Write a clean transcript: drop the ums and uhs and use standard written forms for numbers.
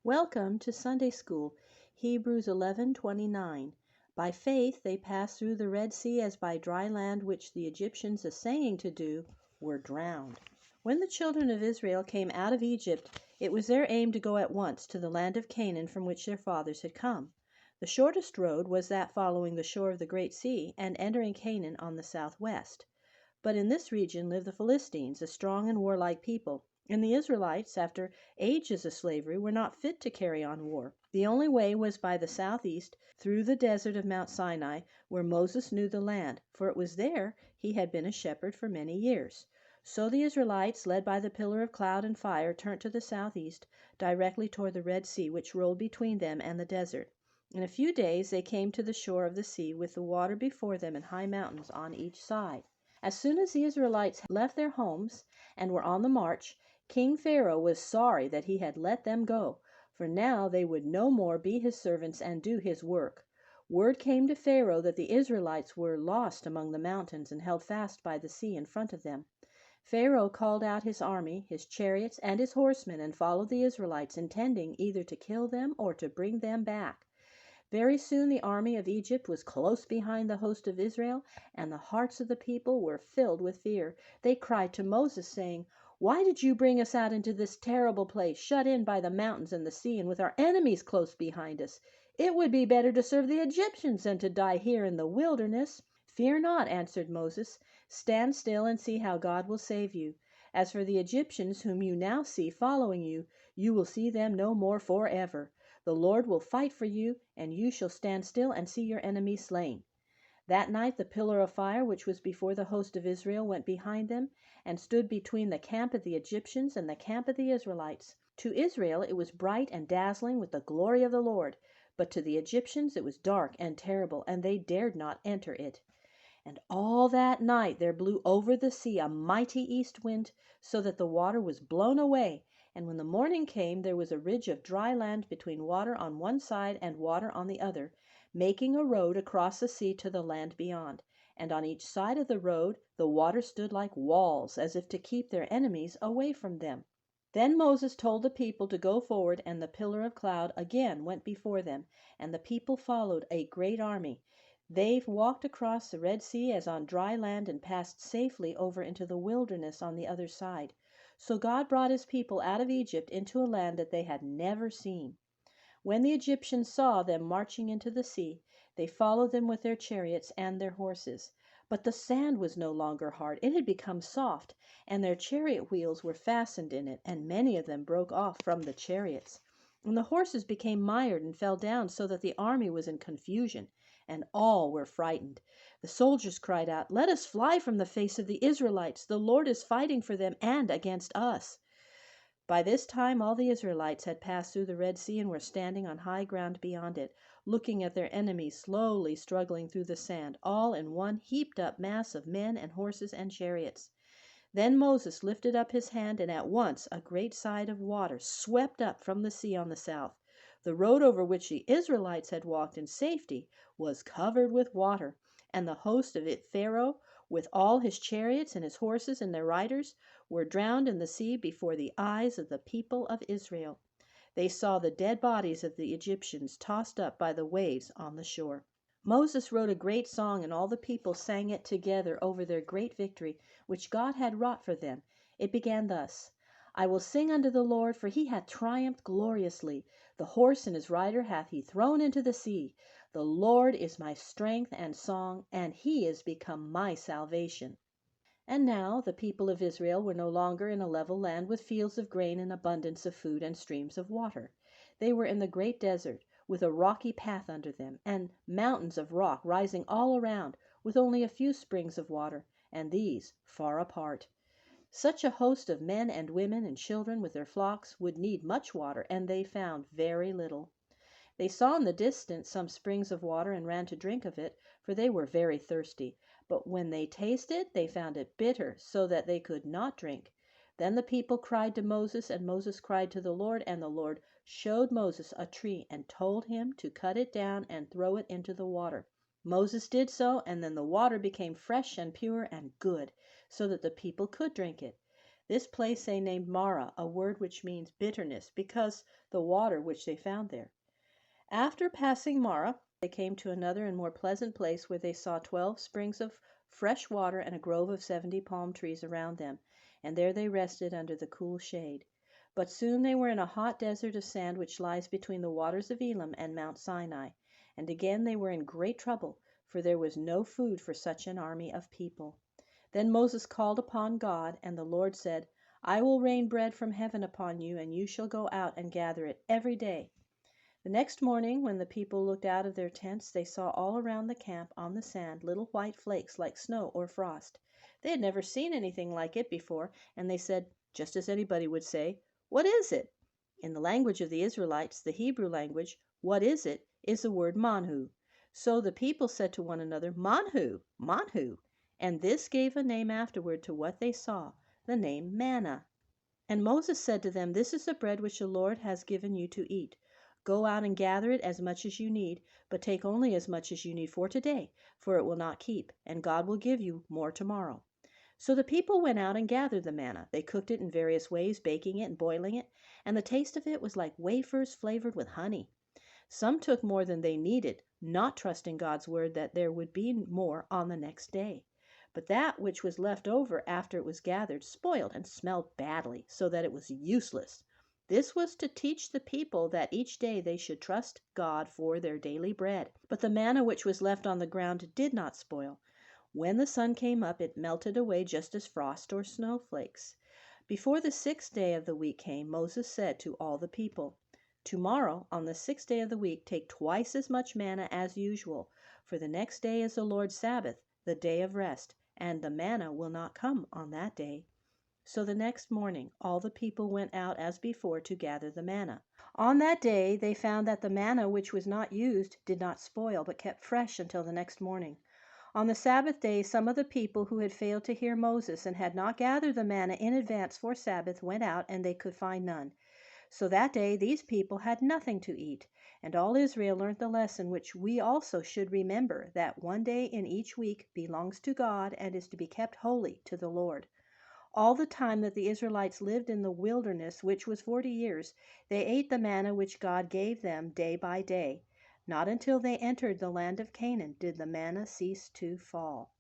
Welcome to Sunday School, Hebrews 11:29. By faith they passed through the Red Sea as by dry land, which the Egyptians essaying to do were drowned. When the children of Israel came out of Egypt, it was their aim to go at once to the land of Canaan from which their fathers had come. The shortest road was that following the shore of the Great Sea and entering Canaan on the southwest. But in this region lived the Philistines, a strong and warlike people, and the Israelites, after ages of slavery, were not fit to carry on war. The only way was by the southeast, through the desert of Mount Sinai, where Moses knew the land, for it was there he had been a shepherd for many years. So the Israelites, led by the pillar of cloud and fire, turned to the southeast, directly toward the Red Sea, which rolled between them and the desert. In a few days they came to the shore of the sea, with the water before them and high mountains on each side. As soon as the Israelites left their homes and were on the march, King Pharaoh was sorry that he had let them go, for now they would no more be his servants and do his work. Word came to Pharaoh that the Israelites were lost among the mountains and held fast by the sea in front of them. Pharaoh called out his army, his chariots, and his horsemen, and followed the Israelites, intending either to kill them or to bring them back. Very soon the army of Egypt was close behind the host of Israel, and the hearts of the people were filled with fear. They cried to Moses, saying, "Why did you bring us out into this terrible place, shut in by the mountains and the sea, and with our enemies close behind us? It would be better to serve the Egyptians than to die here in the wilderness." "Fear not," answered Moses. "Stand still and see how God will save you. As for the Egyptians whom you now see following you, you will see them no more forever. The Lord will fight for you, and you shall stand still and see your enemies slain." That night the pillar of fire which was before the host of Israel went behind them, and stood between the camp of the Egyptians and the camp of the Israelites. To Israel it was bright and dazzling with the glory of the Lord, but to the Egyptians it was dark and terrible, and they dared not enter it. And all that night there blew over the sea a mighty east wind, so that the water was blown away. And when the morning came, there was a ridge of dry land between water on one side and water on the other, making a road across the sea to the land beyond. And on each side of the road the water stood like walls, as if to keep their enemies away from them. Then Moses told the people to go forward, and the pillar of cloud again went before them, and the people followed, a great army. They walked across the Red Sea as on dry land, and passed safely over into the wilderness on the other side. So God brought his people out of Egypt into a land that they had never seen. When the Egyptians saw them marching into the sea, they followed them with their chariots and their horses. But the sand was no longer hard, it had become soft, and their chariot wheels were fastened in it, and many of them broke off from the chariots. And the horses became mired and fell down, so that the army was in confusion, and all were frightened. The soldiers cried out, "Let us fly from the face of the Israelites! The Lord is fighting for them and against us." By this time all the Israelites had passed through the Red Sea and were standing on high ground beyond it, looking at their enemies slowly struggling through the sand, all in one heaped up mass of men and horses and chariots. Then Moses lifted up his hand, and at once a great side of water swept up from the sea on the south. The road over which the Israelites had walked in safety was covered with water, and the host of it, Pharaoh, with all his chariots and his horses and their riders, were drowned in the sea before the eyes of the people of Israel. They saw the dead bodies of the Egyptians tossed up by the waves on the shore. Moses wrote a great song, and all the people sang it together over their great victory, which God had wrought for them. It began thus: "I will sing unto the Lord, for he hath triumphed gloriously. The horse and his rider hath he thrown into the sea. The Lord is my strength and song, and he is become my salvation." And now the people of Israel were no longer in a level land with fields of grain and abundance of food and streams of water. They were in the great desert, with a rocky path under them, and mountains of rock rising all around, with only a few springs of water, and these far apart. Such a host of men and women and children with their flocks would need much water, and they found very little. They saw in the distance some springs of water, and ran to drink of it, for they were very thirsty. But when they tasted, they found it bitter, so that they could not drink. Then the people cried to Moses, and Moses cried to the Lord, and the Lord showed Moses a tree, and told him to cut it down and throw it into the water. Moses did so, and then the water became fresh and pure and good, so that the people could drink it. This place they named Mara, a word which means bitterness, because the water which they found there. After passing Mara, they came to another and more pleasant place where they saw 12 springs of fresh water and a grove of 70 palm trees around them, and there they rested under the cool shade. But soon they were in a hot desert of sand which lies between the waters of Elim and Mount Sinai, and again they were in great trouble, for there was no food for such an army of people. Then Moses called upon God, and the Lord said, I will rain bread from heaven upon you, and you shall go out and gather it every day. The next morning, when the people looked out of their tents, they saw all around the camp on the sand little white flakes like snow or frost. They had never seen anything like it before, and they said, just as anybody would say, What is it? In the language of the Israelites, the Hebrew language, what is it, is the word manhu. So the people said to one another, Manhu, manhu. And this gave a name afterward to what they saw, the name manna. And Moses said to them, This is the bread which the Lord has given you to eat. Go out and gather it as much as you need, but take only as much as you need for today, for it will not keep, and God will give you more tomorrow. So the people went out and gathered the manna. They cooked it in various ways, baking it and boiling it, and the taste of it was like wafers flavored with honey. Some took more than they needed, not trusting God's word that there would be more on the next day. But that which was left over after it was gathered spoiled and smelled badly, so that it was useless. This was to teach the people that each day they should trust God for their daily bread. But the manna which was left on the ground did not spoil. When the sun came up, it melted away just as frost or snowflakes. Before the 6th day of the week came, Moses said to all the people, Tomorrow, on the 6th day of the week, take twice as much manna as usual, for the next day is the Lord's Sabbath, the day of rest, and the manna will not come on that day. So the next morning all the people went out as before to gather the manna. On that day they found that the manna which was not used did not spoil, but kept fresh until the next morning. On the Sabbath day some of the people who had failed to hear Moses and had not gathered the manna in advance for Sabbath went out, and they could find none. So that day these people had nothing to eat, and all Israel learnt the lesson which we also should remember, that one day in each week belongs to God and is to be kept holy to the Lord. All the time that the Israelites lived in the wilderness, which was 40 years, they ate the manna which God gave them day by day. Not until they entered the land of Canaan did the manna cease to fall.